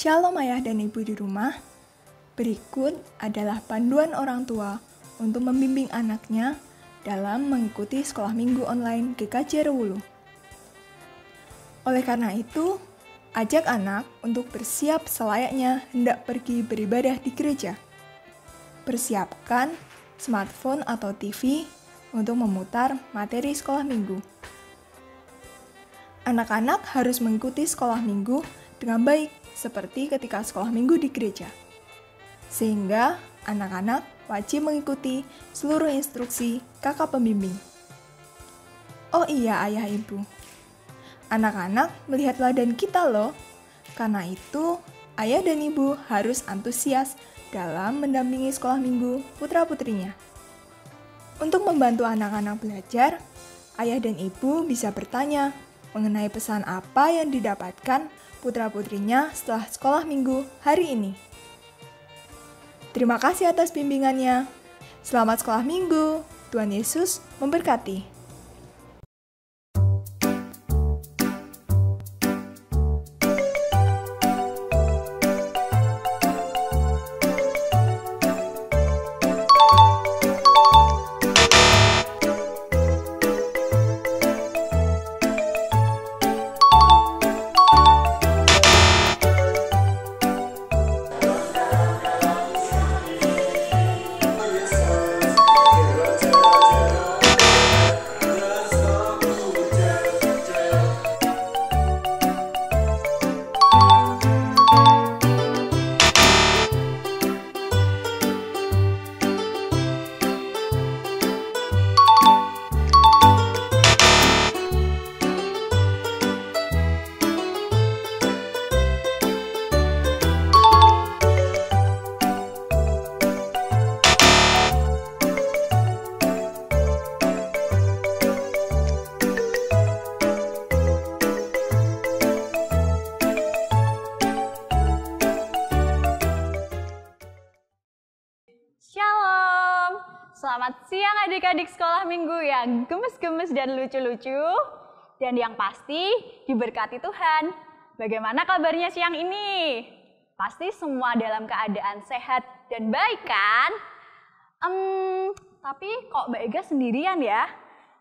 Shalom ayah dan ibu di rumah. Berikut adalah panduan orang tua untuk membimbing anaknya dalam mengikuti sekolah minggu online GKJ Rewulu. Oleh karena itu, ajak anak untuk bersiap selayaknya hendak pergi beribadah di gereja. Persiapkan smartphone atau TV untuk memutar materi sekolah minggu. Anak-anak harus mengikuti sekolah minggu dengan baik, seperti ketika sekolah minggu di gereja. Sehingga anak-anak wajib mengikuti seluruh instruksi kakak pembimbing. Oh iya ayah ibu, anak-anak melihat teladan kita loh. Karena itu, ayah dan ibu harus antusias dalam mendampingi sekolah minggu putra-putrinya. Untuk membantu anak-anak belajar, ayah dan ibu bisa bertanya mengenai pesan apa yang didapatkan putra-putrinya setelah sekolah minggu hari ini. Terima kasih atas bimbingannya. Selamat sekolah minggu. Tuhan Yesus memberkati. Shalom, selamat siang adik-adik sekolah minggu yang gemes-gemes dan lucu-lucu. Dan yang pasti diberkati Tuhan. Bagaimana kabarnya siang ini? Pasti semua dalam keadaan sehat dan baik kan? Tapi kok Mbak Ega sendirian ya?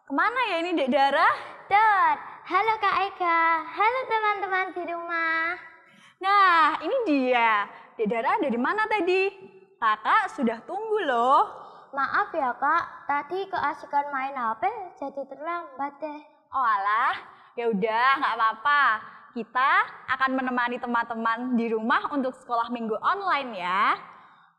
Kemana ya ini Dek Dara? Dot, halo Kak Ega, halo teman-teman di rumah. Nah, ini dia. Dek Dara ada di mana tadi? Kakak sudah tunggu loh. Maaf ya Kak, tadi keasikan main HP jadi terlambat deh. Oh alah, ya udah nggak apa-apa. Kita akan menemani teman-teman di rumah untuk sekolah minggu online ya.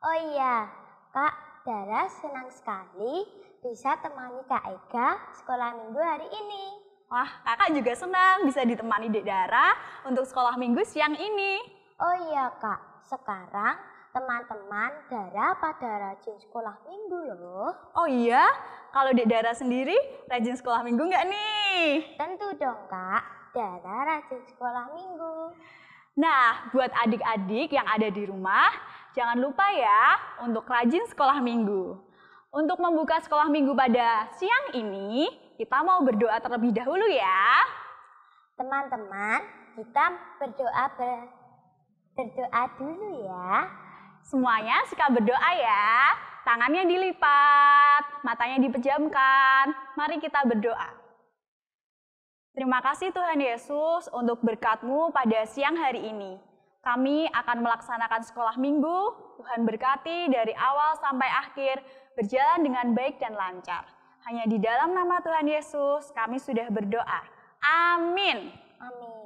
Oh iya, Kak Dara senang sekali bisa temani Kak Ega sekolah minggu hari ini. Wah, kakak juga senang bisa ditemani Dek Dara untuk sekolah minggu siang ini. Oh iya Kak, sekarang teman-teman Dara pada rajin sekolah minggu loh. Oh iya? Kalau Dek Dara sendiri rajin sekolah minggu nggak nih? Tentu dong Kak, Dara rajin sekolah minggu. Nah, buat adik-adik yang ada di rumah, jangan lupa ya untuk rajin sekolah minggu. Untuk membuka sekolah minggu pada siang ini, kita mau berdoa terlebih dahulu ya. Teman-teman, kita berdoa dulu ya. Semuanya suka berdoa ya. Tangannya dilipat, matanya dipejamkan. Mari kita berdoa. Terima kasih Tuhan Yesus untuk berkat-Mu pada siang hari ini. Kami akan melaksanakan sekolah minggu. Tuhan berkati dari awal sampai akhir, berjalan dengan baik dan lancar. Hanya di dalam nama Tuhan Yesus kami sudah berdoa. Amin. Amin.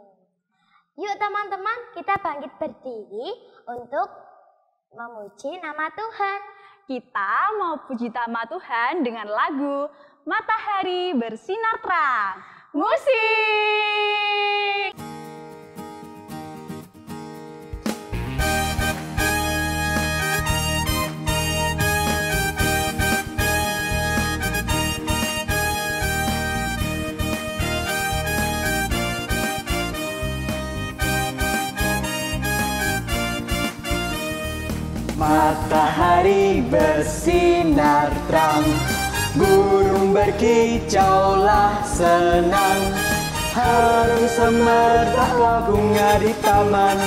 Yuk teman-teman, kita bangkit berdiri untuk memuji nama Tuhan. Kita mau puji nama Tuhan dengan lagu Matahari Bersinar Terang. Musik! Matahari bersinar terang, burung berkicaulah senang. Harum semerbak bunga di taman,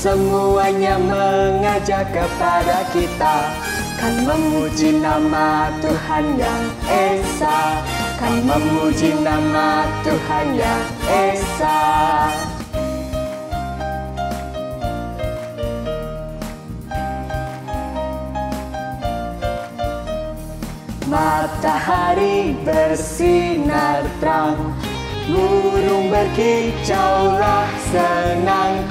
semuanya mengajak kepada kita, kan memuji nama Tuhan yang Esa, kan memuji nama Tuhan yang Esa. Matahari bersinar terang, burung berkicaulah senang,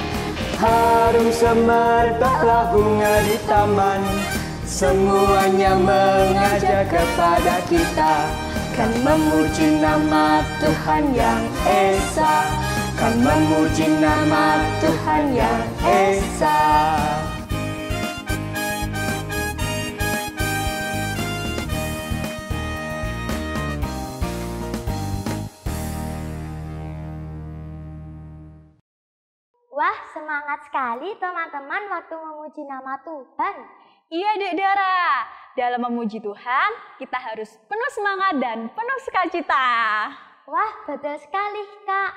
harum semerbaklah bunga di taman, semuanya mengajak kepada kita, kan memuji nama Tuhan yang Esa, kan memuji nama Tuhan yang Esa. Wah, semangat sekali teman-teman waktu memuji nama Tuhan. Iya Dek Dara, dalam memuji Tuhan kita harus penuh semangat dan penuh sukacita. Wah, betul sekali, Kak.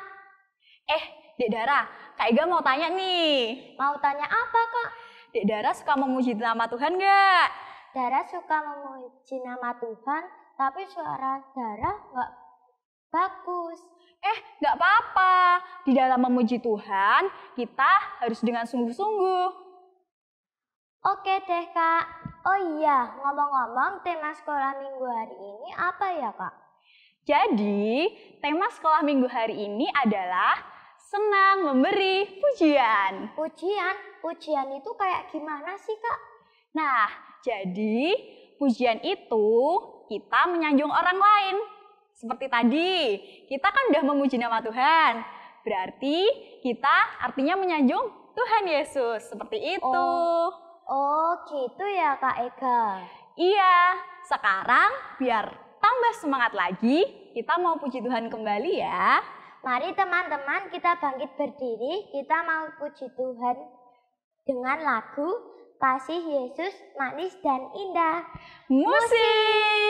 Dek Dara, Kak Ega mau tanya nih. Mau tanya apa, Kak? Dek Dara suka memuji nama Tuhan nggak? Dara suka memuji nama Tuhan, tapi suara Dara nggak bagus. Nggak apa-apa. Di dalam memuji Tuhan, kita harus dengan sungguh-sungguh. Oke deh, Kak. Oh iya, ngomong-ngomong tema sekolah minggu hari ini apa ya, Kak? Jadi, tema sekolah minggu hari ini adalah senang memberi pujian. Pujian? Pujian itu kayak gimana sih, Kak? Nah, jadi pujian itu kita menyanjung orang lain. Seperti tadi, kita kan udah memuji nama Tuhan. Berarti kita artinya menyanjung Tuhan Yesus. Seperti itu. Oh gitu ya, Kak Ega. Iya, sekarang biar tambah semangat lagi, kita mau puji Tuhan kembali ya. Mari teman-teman kita bangkit berdiri, kita mau puji Tuhan dengan lagu Kasih Yesus Manis dan Indah. Musik!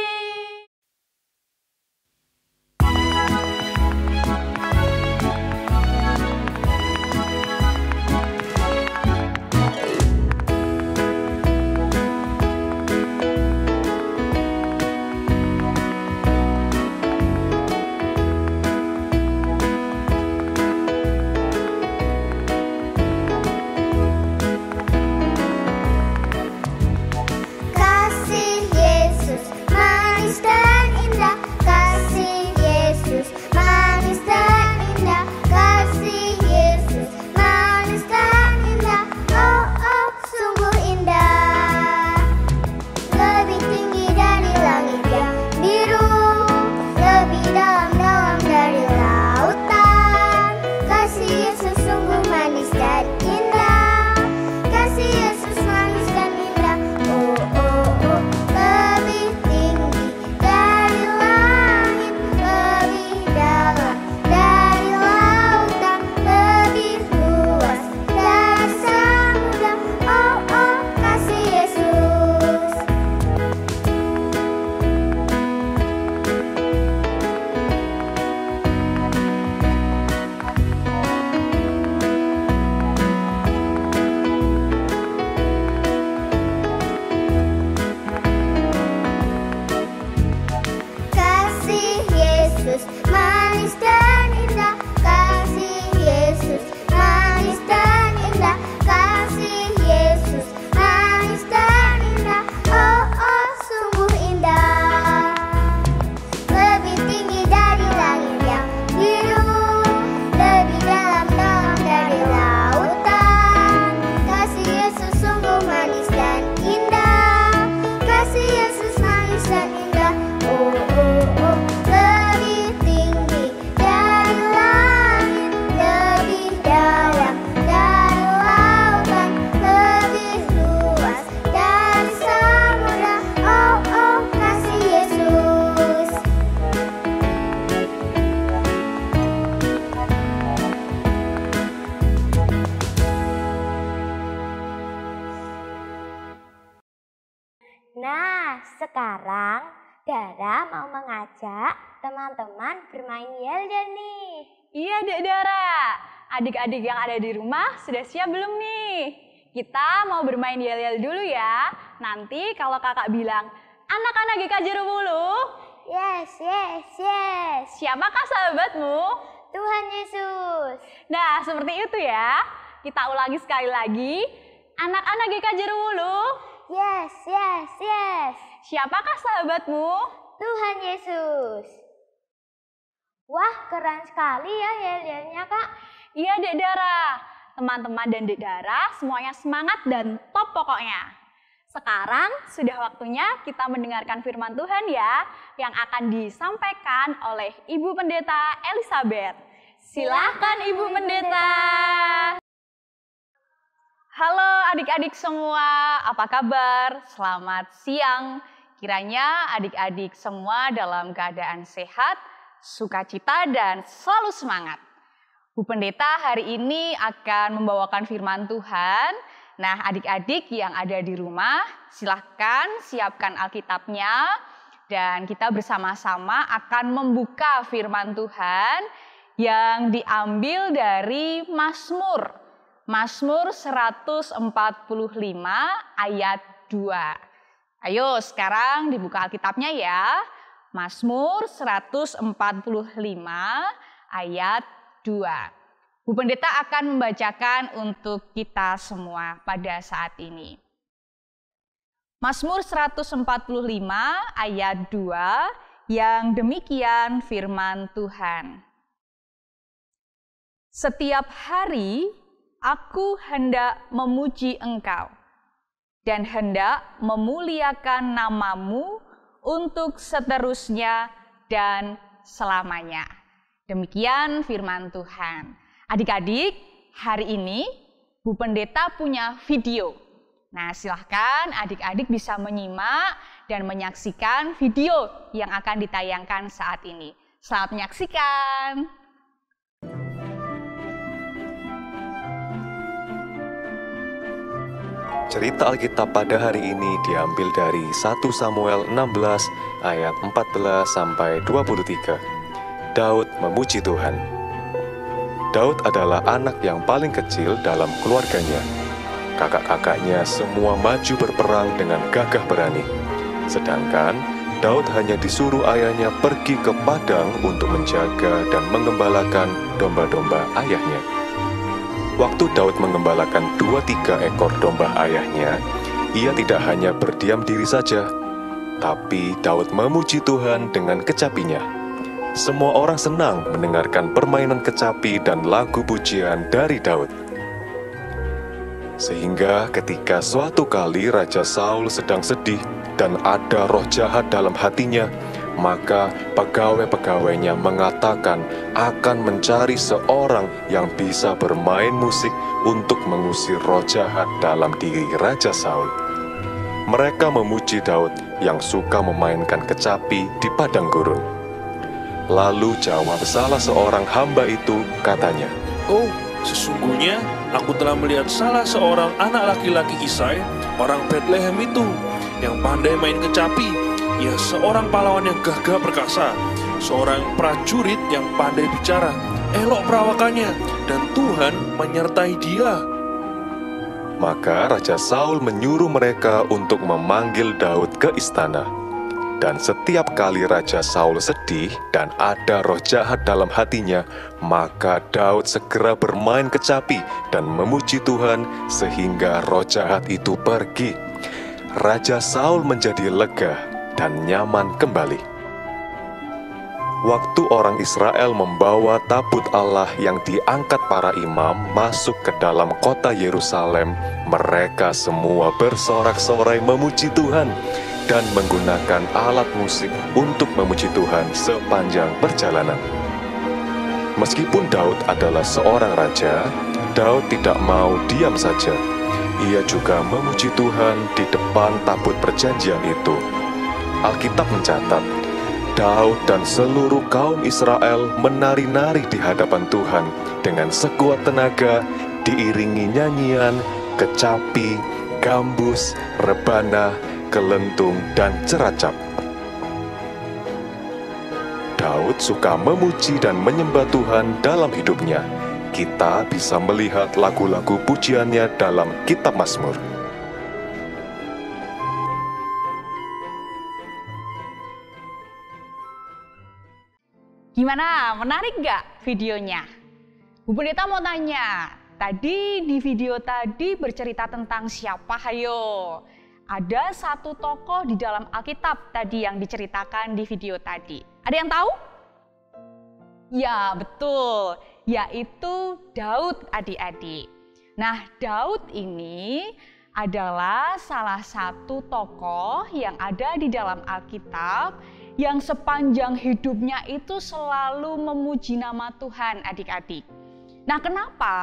Kasih Yesus manis dan indah, kasih Yesus manis dan indah, kasih Yesus manis dan indah. Oh oh sungguh indah, lebih tinggi dari langit yang biru, lebih dalam-dalam dari lautan. Kasih Yesus sungguh manis dan indah, kasih Yesus manis dan indah. Oh oh oh, lebih tinggi dari langit, lebih dalam dari lautan, lebih luas dari samudra. Oh oh, kasih Yesus. Kasih Yesus manis dan indah, kasih Yesus manis dan indah, kasih Yesus manis dan indah. Oh oh sungguh indah, lebih tinggi dari langit yang biru, lebih dalam-dalam dari lautan. Kasih Yesus sungguh manis dan indah, kasih Yesus manis dan indah. Oh oh oh, lebih tinggi dari langit, lebih dalam dari lautan, lebih luas dari samudra. Oh oh, kasih Yesus. Nah, sekarang Dara mau mengajak teman-teman bermain yel-yel nih. Iya Dek Dara, Adik-adik yang ada di rumah sudah siap belum nih? Kita mau bermain yel-yel dulu ya. Nanti kalau kakak bilang, anak-anak GKJ Rewulu. Yes, yes, yes. Siapakah sahabatmu? Tuhan Yesus. Nah, seperti itu ya. Kita ulangi sekali lagi. Anak-anak GKJ Rewulu. Yes, yes, yes. Siapakah sahabatmu? Tuhan Yesus. Wah, keren sekali ya yel-yelnya, Kak. Iya, Dek Dara. Teman-teman dan Dek Dara semuanya semangat dan top pokoknya. Sekarang sudah waktunya kita mendengarkan firman Tuhan ya, yang akan disampaikan oleh Ibu Pendeta Elizabeth. Silakan Ibu Pendeta. Halo adik-adik semua, apa kabar? Selamat siang. Kiranya adik-adik semua dalam keadaan sehat, sukacita dan selalu semangat. Bu Pendeta hari ini akan membawakan firman Tuhan. Nah, adik-adik yang ada di rumah, silahkan siapkan Alkitabnya dan kita bersama-sama akan membuka firman Tuhan yang diambil dari Mazmur 145 ayat 2. Ayo sekarang dibuka Alkitabnya ya. Mazmur 145 ayat 2. Bu Pendeta akan membacakan untuk kita semua pada saat ini. Mazmur 145 ayat 2 yang demikian firman Tuhan. Setiap hari aku hendak memuji Engkau dan hendak memuliakan nama-Mu untuk seterusnya dan selamanya. Demikian firman Tuhan. Adik-adik, hari ini Bu Pendeta punya video. Nah, silahkan adik-adik bisa menyimak dan menyaksikan video yang akan ditayangkan saat ini. Selamat menyaksikan. Cerita Alkitab pada hari ini diambil dari 1 Samuel 16 ayat 14 sampai 23. Daud memuji Tuhan. Daud adalah anak yang paling kecil dalam keluarganya. Kakak-kakaknya semua maju berperang dengan gagah berani. Sedangkan Daud hanya disuruh ayahnya pergi ke padang untuk menjaga dan mengembalakan domba-domba ayahnya. Waktu Daud mengembalakan 2-3 ekor domba ayahnya, ia tidak hanya berdiam diri saja, tapi Daud memuji Tuhan dengan kecapinya. Semua orang senang mendengarkan permainan kecapi dan lagu pujian dari Daud. Sehingga ketika suatu kali Raja Saul sedang sedih dan ada roh jahat dalam hatinya, maka pegawai-pegawainya mengatakan akan mencari seorang yang bisa bermain musik untuk mengusir roh jahat dalam diri Raja Saul. Mereka memuji Daud yang suka memainkan kecapi di padang gurun. Lalu jawab salah seorang hamba itu, katanya, "Oh, sesungguhnya aku telah melihat salah seorang anak laki-laki Isai, orang Bethlehem itu, yang pandai main kecapi. Ia seorang pahlawan yang gagah perkasa, seorang prajurit yang pandai bicara, elok perawakannya, dan Tuhan menyertai dia." Maka Raja Saul menyuruh mereka untuk memanggil Daud ke istana. Dan setiap kali Raja Saul sedih dan ada roh jahat dalam hatinya, maka Daud segera bermain kecapi dan memuji Tuhan sehingga roh jahat itu pergi. Raja Saul menjadi lega dan nyaman kembali. Waktu orang Israel membawa tabut Allah yang diangkat para imam masuk ke dalam kota Yerusalem, mereka semua bersorak-sorai memuji Tuhan dan menggunakan alat musik untuk memuji Tuhan sepanjang perjalanan. Meskipun Daud adalah seorang raja, Daud tidak mau diam saja. Ia juga memuji Tuhan di depan tabut perjanjian itu. Alkitab mencatat, Daud dan seluruh kaum Israel menari-nari di hadapan Tuhan dengan sekuat tenaga, diiringi nyanyian, kecapi, gambus, rebana, kelentung, dan ceracap. Daud suka memuji dan menyembah Tuhan dalam hidupnya. kita bisa melihat lagu-lagu pujiannya dalam Kitab Mazmur. Gimana? Menarik nggak videonya? Bu Pendeta mau tanya, tadi di video tadi bercerita tentang siapa? Hayo, ada satu tokoh di dalam Alkitab tadi yang diceritakan di video tadi. Ada yang tahu? Ya, betul. Yaitu Daud, adik-adik. Nah, Daud ini adalah salah satu tokoh yang ada di dalam Alkitab yang sepanjang hidupnya itu selalu memuji nama Tuhan, adik-adik. Nah, kenapa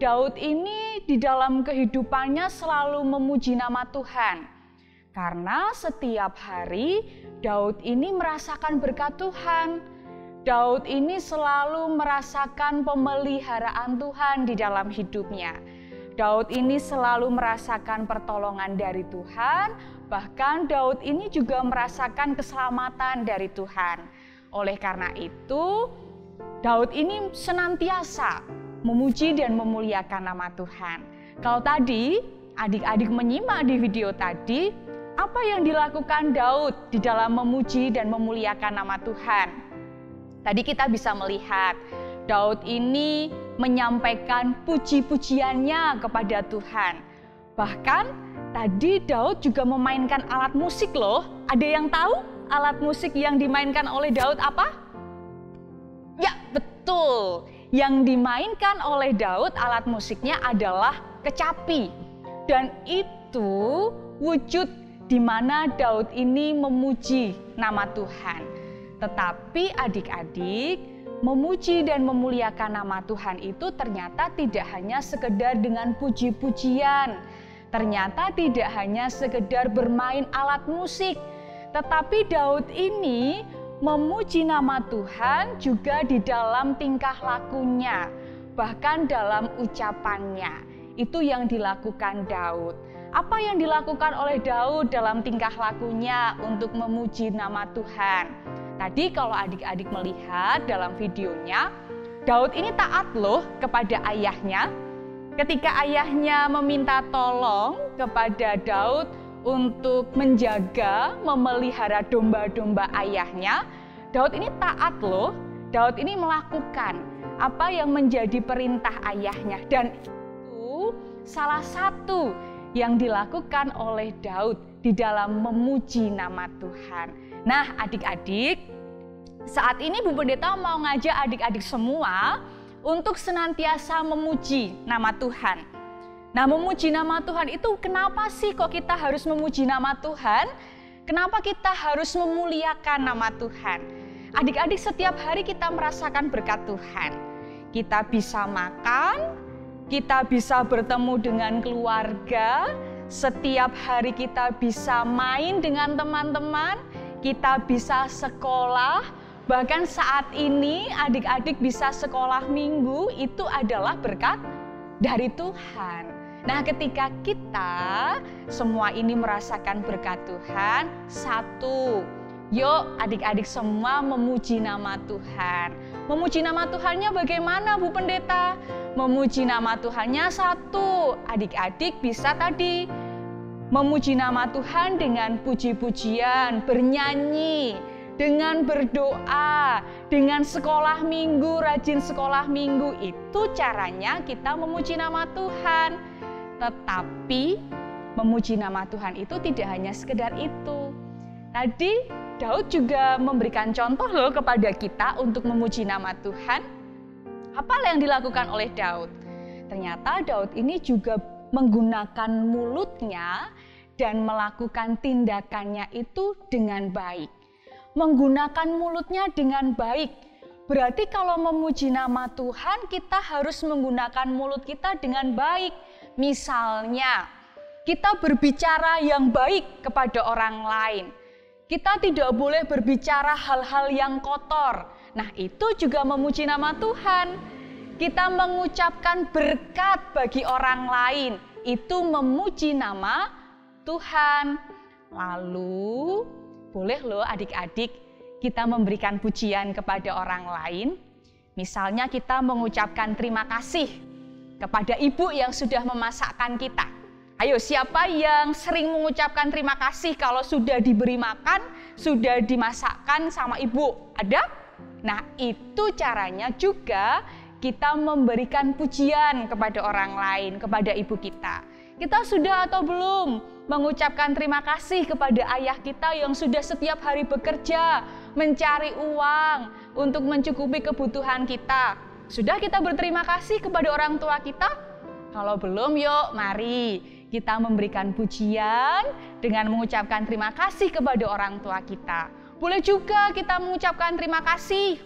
Daud ini di dalam kehidupannya selalu memuji nama Tuhan? Karena setiap hari Daud ini merasakan berkat Tuhan. Daud ini selalu merasakan pemeliharaan Tuhan di dalam hidupnya. Daud ini selalu merasakan pertolongan dari Tuhan, bahkan Daud ini juga merasakan keselamatan dari Tuhan. Oleh karena itu, Daud ini senantiasa memuji dan memuliakan nama Tuhan. Kalau tadi adik-adik menyimak di video tadi, apa yang dilakukan Daud di dalam memuji dan memuliakan nama Tuhan? Tadi kita bisa melihat Daud ini menyampaikan puji-pujiannya kepada Tuhan. Bahkan tadi Daud juga memainkan alat musik loh. Ada yang tahu alat musik yang dimainkan oleh Daud apa? Ya, betul. Yang dimainkan oleh Daud alat musiknya adalah kecapi. Dan itu wujud di mana Daud ini memuji nama Tuhan. Tetapi adik-adik, memuji dan memuliakan nama Tuhan itu ternyata tidak hanya sekedar dengan puji-pujian. Ternyata tidak hanya sekedar bermain alat musik. Tetapi Daud ini memuji nama Tuhan juga di dalam tingkah lakunya. Bahkan dalam ucapannya. Itu yang dilakukan Daud. Apa yang dilakukan oleh Daud dalam tingkah lakunya untuk memuji nama Tuhan? Tadi kalau adik-adik melihat dalam videonya, Daud ini taat loh kepada ayahnya. Ketika ayahnya meminta tolong kepada Daud untuk menjaga, memelihara domba-domba ayahnya, Daud ini taat loh. Daud ini melakukan apa yang menjadi perintah ayahnya. Dan itu salah satu yang dilakukan oleh Daud di dalam memuji nama Tuhan. Nah, adik-adik, saat ini Bu Pendeta mau ngajak adik-adik semua untuk senantiasa memuji nama Tuhan. Nah, memuji nama Tuhan itu kenapa sih kok kita harus memuji nama Tuhan? Kenapa kita harus memuliakan nama Tuhan? Adik-adik, setiap hari kita merasakan berkat Tuhan. Kita bisa makan, kita bisa bertemu dengan keluarga, setiap hari kita bisa main dengan teman-teman, kita bisa sekolah, bahkan saat ini adik-adik bisa sekolah minggu, itu adalah berkat dari Tuhan. Nah, ketika kita semua ini merasakan berkat Tuhan, satu, yuk adik-adik semua memuji nama Tuhan. Memuji nama Tuhannya bagaimana Bu Pendeta? Memuji nama Tuhannya satu, adik-adik bisa tadi memuji nama Tuhan dengan puji-pujian, bernyanyi, dengan berdoa, dengan sekolah minggu, rajin sekolah minggu. Itu caranya kita memuji nama Tuhan. Tetapi memuji nama Tuhan itu tidak hanya sekedar itu. Tadi Daud juga memberikan contoh loh kepada kita untuk memuji nama Tuhan. Apa yang dilakukan oleh Daud? Ternyata Daud ini juga menggunakan mulutnya dan melakukan tindakannya itu dengan baik. Menggunakan mulutnya dengan baik. Berarti kalau memuji nama Tuhan, kita harus menggunakan mulut kita dengan baik. Misalnya, kita berbicara yang baik kepada orang lain. Kita tidak boleh berbicara hal-hal yang kotor. Nah, itu juga memuji nama Tuhan. Kita mengucapkan berkat bagi orang lain. Itu memuji nama Tuhan. Lalu, boleh loh adik-adik kita memberikan pujian kepada orang lain. Misalnya kita mengucapkan terima kasih kepada ibu yang sudah memasakkan kita. Ayo, siapa yang sering mengucapkan terima kasih kalau sudah diberi makan, sudah dimasakkan sama ibu? Ada? Nah, itu caranya juga kita memberikan pujian kepada orang lain, kepada ibu kita. Kita sudah atau belum mengucapkan terima kasih kepada ayah kita yang sudah setiap hari bekerja, mencari uang untuk mencukupi kebutuhan kita? Sudah kita berterima kasih kepada orang tua kita? Kalau belum, yuk mari kita memberikan pujian dengan mengucapkan terima kasih kepada orang tua kita. Boleh juga kita mengucapkan terima kasih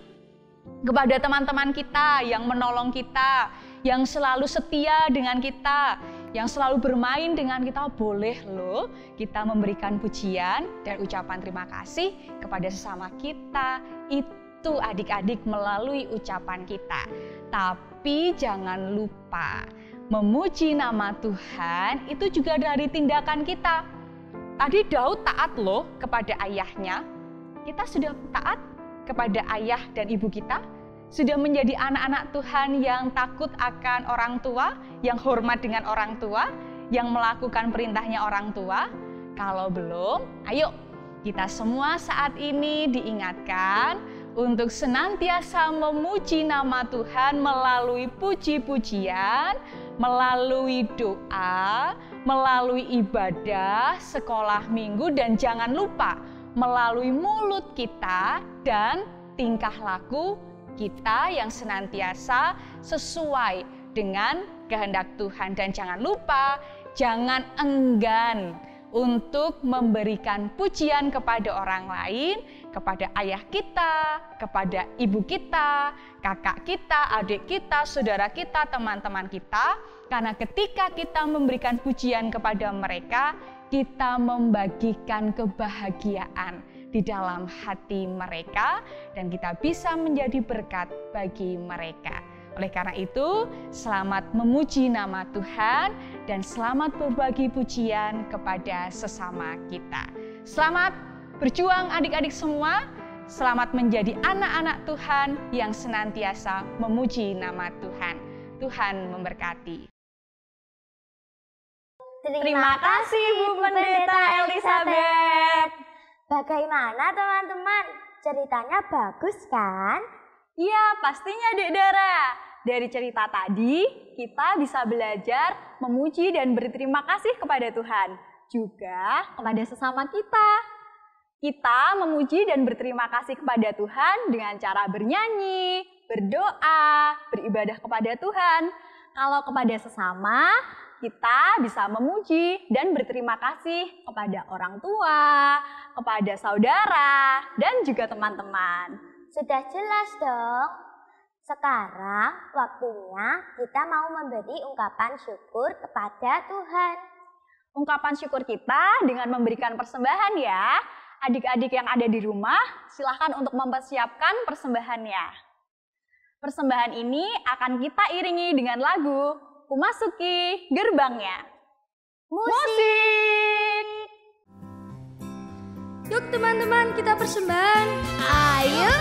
kepada teman-teman kita yang menolong kita, yang selalu setia dengan kita, yang selalu bermain dengan kita. Boleh loh kita memberikan pujian dan ucapan terima kasih kepada sesama kita. Itu adik-adik melalui ucapan kita. Tapi jangan lupa memuji nama Tuhan itu juga dari tindakan kita. Tadi Daud taat loh kepada ayahnya. Kita sudah taat kepada ayah dan ibu kita? Sudah menjadi anak-anak Tuhan yang takut akan orang tua, yang hormat dengan orang tua, yang melakukan perintahnya orang tua? Kalau belum, ayo kita semua saat ini diingatkan untuk senantiasa memuji nama Tuhan melalui puji-pujian, melalui doa, melalui ibadah, sekolah minggu, dan jangan lupa melalui mulut kita dan tingkah laku kita yang senantiasa sesuai dengan kehendak Tuhan. Dan jangan lupa, jangan enggan untuk memberikan pujian kepada orang lain, kepada ayah kita, kepada ibu kita, kakak kita, adik kita, saudara kita, teman-teman kita. Karena ketika kita memberikan pujian kepada mereka, kita membagikan kebahagiaan di dalam hati mereka dan kita bisa menjadi berkat bagi mereka. Oleh karena itu, selamat memuji nama Tuhan dan selamat berbagi pujian kepada sesama kita. Selamat berjuang adik-adik semua, selamat menjadi anak-anak Tuhan yang senantiasa memuji nama Tuhan. Tuhan memberkati. Terima kasih Bu Pendeta Elizabeth. Bagaimana teman-teman? Ceritanya bagus kan? Iya, pastinya Dek Dara. Dari cerita tadi, kita bisa belajar memuji dan berterima kasih kepada Tuhan. Juga kepada sesama kita. Kita memuji dan berterima kasih kepada Tuhan dengan cara bernyanyi, berdoa, beribadah kepada Tuhan. Kalau kepada sesama, kita bisa memuji dan berterima kasih kepada orang tua, kepada saudara, dan juga teman-teman. Sudah jelas dong. Sekarang waktunya kita mau memberi ungkapan syukur kepada Tuhan. Ungkapan syukur kita dengan memberikan persembahan ya. Adik-adik yang ada di rumah, silahkan untuk mempersiapkan persembahannya. Persembahan ini akan kita iringi dengan lagu Memasuki Gerbangnya. Musik! Yuk teman-teman, kita persembahan. Ayo.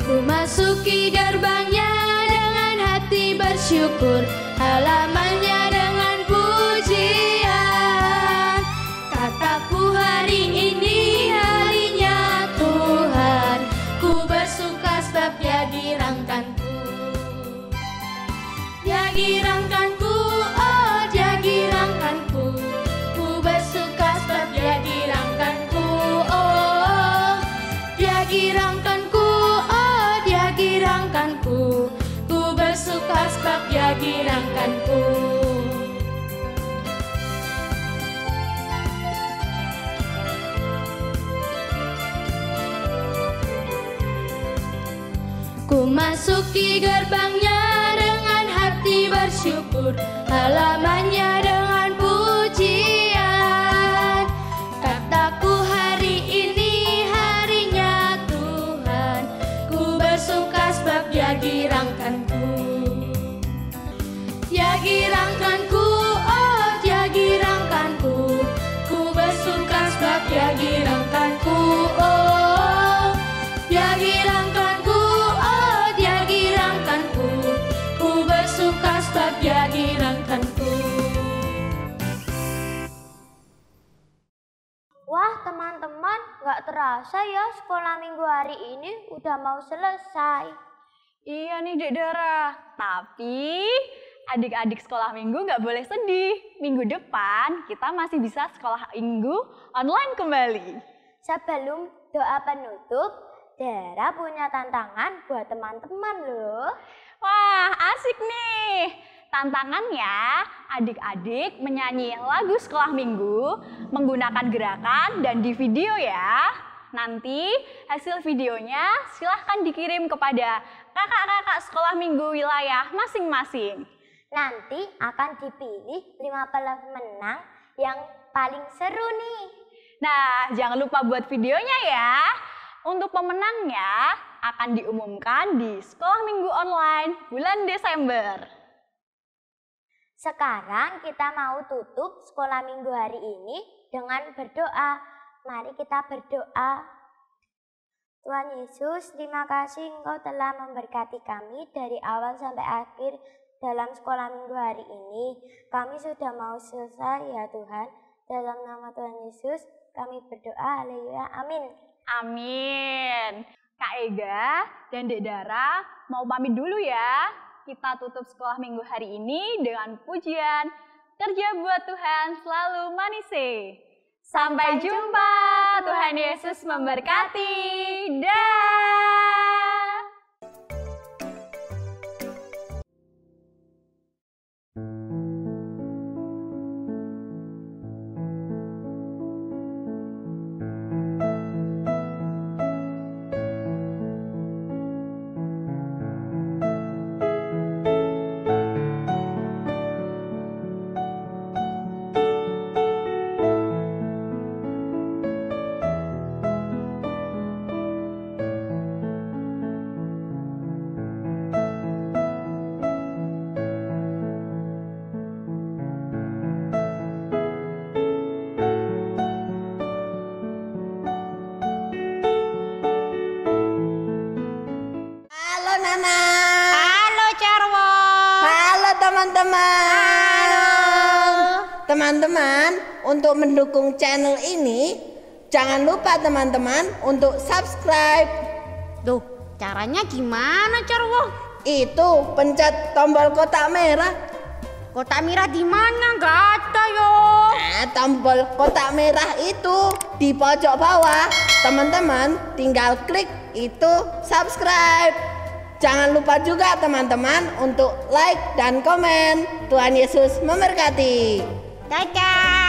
Memasuki gerbangnya dengan hati bersyukur, halamannya dengan pujian. Kataku hari ini harinya Tuhan, ku bersuka sebab Dia girangkanku. Dia girangkanku, oh Dia girangkanku. Ku bersuka sebab Dia girangkanku, oh Dia girangkanku, oh Dia girangkanku. Ku bersuka sebab Dia girangkanku. Ku masuki gerbangnya dengan hati bersyukur, halamannya dengan pujian. Kataku hari ini harinya Tuhan, ku bersuka sebab Dia girangkanku. Dia girangkanku, oh Dia girangkanku. Ku bersuka sebab Dia dirangkanku. Wah teman-teman, gak terasa ya sekolah minggu hari ini udah mau selesai. Iya nih Dek Dara, tapi adik-adik sekolah minggu nggak boleh sedih. Minggu depan kita masih bisa sekolah minggu online kembali. Sebelum doa penutup, Dara punya tantangan buat teman-teman loh. Wah, asik nih. Tantangannya, adik-adik menyanyi lagu sekolah minggu menggunakan gerakan dan di video ya. Nanti hasil videonya silahkan dikirim kepada kakak-kakak sekolah minggu wilayah masing-masing. Nanti akan dipilih 5 pemenang yang paling seru nih. Nah, jangan lupa buat videonya ya. Untuk pemenangnya akan diumumkan di sekolah minggu online bulan Desember. Sekarang kita mau tutup sekolah minggu hari ini dengan berdoa. Mari kita berdoa. Tuhan Yesus, terima kasih Engkau telah memberkati kami dari awal sampai akhir dalam sekolah minggu hari ini. Kami sudah mau selesai ya Tuhan. Dalam nama Tuhan Yesus kami berdoa. Haleluya. Amin. Amin. Kak Ega dan Dek Dara mau pamit dulu ya. Kita tutup sekolah minggu hari ini dengan pujian Kerja Buat Tuhan Selalu Manise. Sampai jumpa. Tuhan Yesus memberkati. Dah. Teman-teman, untuk mendukung channel ini, jangan lupa teman-teman untuk subscribe. Duh, caranya gimana, Carwo? Itu pencet tombol kotak merah. Kotak merah di mana? Nggak ada yo. Tombol kotak merah itu di pojok bawah. Teman-teman tinggal klik itu subscribe. Jangan lupa juga teman-teman untuk like dan komen. Tuhan Yesus memberkati. Dadah.